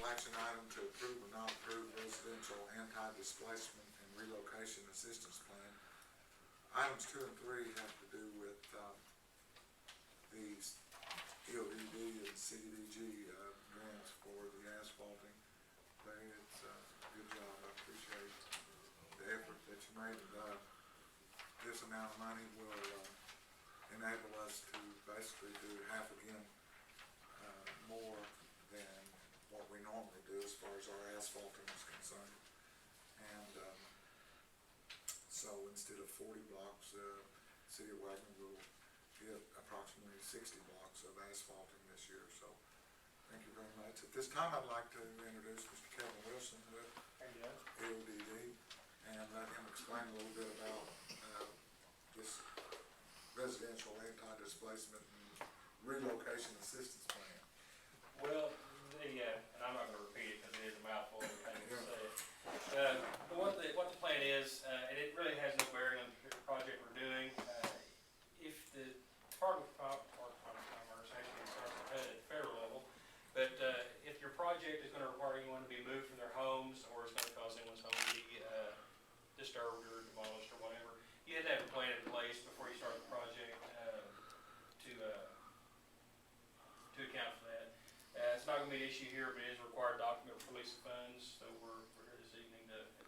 action item to approve or not approve residential anti-displacement and relocation assistance plan. Items 2 and 3 have to do with these EODD and CDBG grants for the asphalting. Larry, it's a good job. I appreciate the effort that you made. This amount of money will enable us to basically do half again more than what we normally do as far as our asphalting is concerned. And so instead of 40 blocks, City of Wagoner will get approximately 60 blocks of asphalting this year. So thank you very much. At this time, I'd like to introduce Mr. Kevin Wilson with EODD and let him explain a little bit about this residential anti-displacement and relocation assistance plan. Well, and I'm not going to repeat it because it is a mouthful every time you say it. But what the plan is, and it really has no bearing on the project we're doing. If the Department of Commerce actually starts at the federal level, but if your project is going to require anyone to be moved from their homes, or it's going to cause anyone's home to be disturbed or demolished or whatever, you have to have a plan in place before you start the project to account for that. It's not going to be an issue here, but it is a required document for release of funds. So we're here this evening to, at the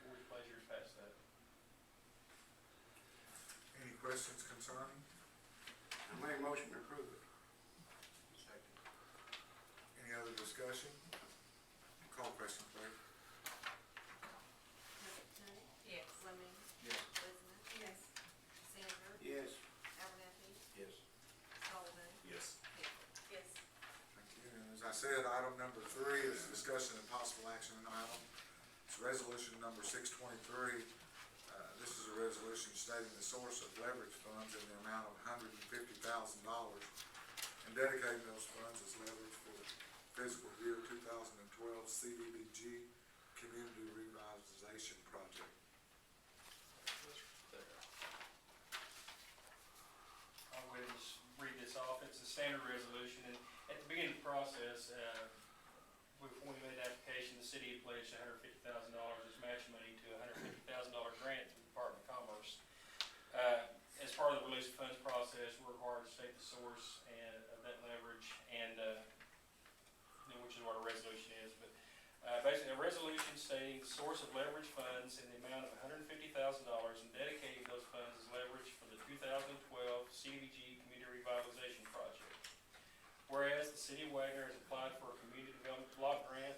board's pleasure, to pass that. Any questions concerning? I make a motion to approve it. Second. Any other discussion? Call question, please. Yes. Fleming. Yes. Elizabeth. Yes. Sanders. Yes. Abernathy. Yes. Sullivan. Yes. Yes. Thank you. And as I said, item number 3 is discussion and possible action item. It's resolution number 623. This is a resolution stating the source of leverage funds in the amount of $150,000 and dedicating those funds as leverage for the fiscal year 2012 CDBG Community Revitalization Project. I'll go ahead and just read this off. It's a standard resolution, and at the beginning of the process, when we made the application, the city had pledged $150,000 as match money to a $150,000 grant to the Department of Commerce. As part of the release of funds process, we're required to state the source of that leverage, and which is what a resolution is. But basically, a resolution stating the source of leverage funds in the amount of $150,000 and dedicating those funds as leverage for the 2012 CDBG Community Revitalization Project. Whereas the City of Wagoner has applied for a community development block grant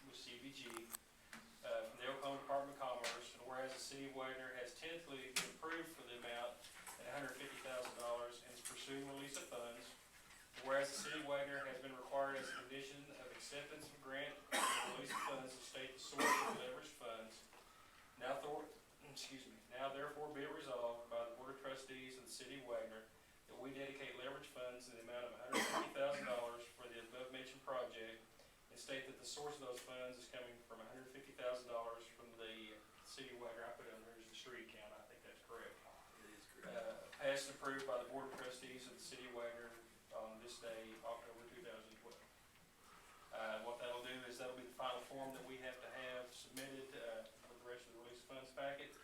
with CDBG from the Oklahoma Department of Commerce, and whereas the City of Wagoner has tentatively been approved for the amount at $150,000 and is pursuing release of funds, whereas the City of Wagoner has been required as a condition of acceptance of grant and release of funds to state the source of leveraged funds, now therefore be it resolved by the Board of Trustees of the City of Wagoner that we dedicate leverage funds in the amount of $150,000 for the above-mentioned project, and state that the source of those funds is coming from $150,000 from the City of Wagoner. I put it on there as the street account. I think that's correct. It is correct. Passed and approved by the Board of Trustees of the City of Wagoner on this day, October 2012. What that'll do is that'll be the final form that we have to have submitted with the rest of the release funds packet.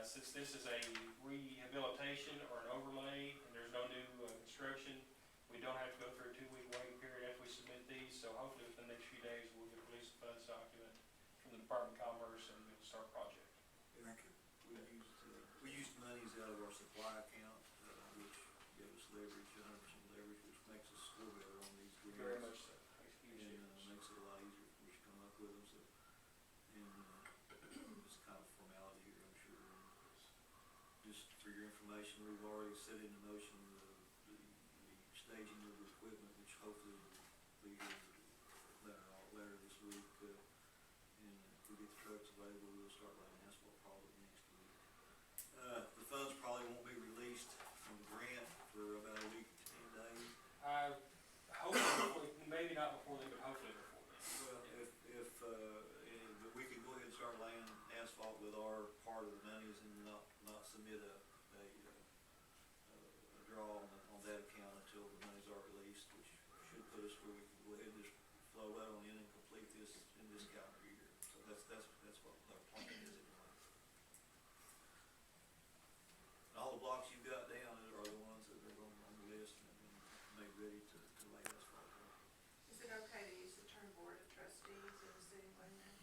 Since this is a rehabilitation or an overlay and there's no new construction, we don't have to go through a 2-week waiting period after we submit these. So hopefully within the next few days we'll get a release of funds document from the Department of Commerce and we'll start project. Thank you. We used monies out of our supply account, which gave us leverage, 100% leverage, which makes us score better on these grants. Very much so. And makes it a lot easier for us to come up with them. So, and it's kind of formality here, I'm sure. Just for your information, we've already set into motion the staging of the equipment, which hopefully will be here later this week. And if we get the trucks available, we'll start laying asphalt probably next week. The funds probably won't be released from the grant for about a week to 10 days. Hopefully, maybe not before then, but hopefully before then. Well, if we can go ahead and start laying asphalt with our part of the monies and not submit a draw on that account until the monies are released, which should put us where we can go ahead and just flow that on in and complete blocks you've got down are the ones that are on the list and made ready to lay asphalt on. Is it okay to use the term board of trustees in the city of Wagoner?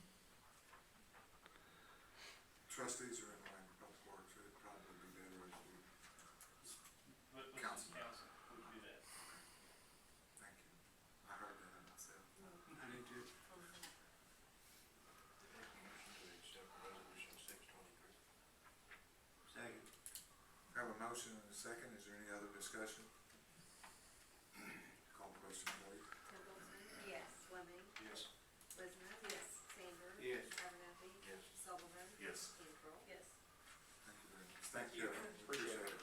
Trustees are in line with public works, it'd probably be better if we, But let's Council. council, we can do that. thank you. I heard that myself. I did too. Second. Have a motion and a second, is there any other discussion? Call the question, please. Templeton. Yes. Fleming. Yes. Lismer. Yes. Sanders. Yes. Abernathy. Yes. Sullivan. Yes. Cantrell. Yes. Thank you very much. Thank you, appreciate it.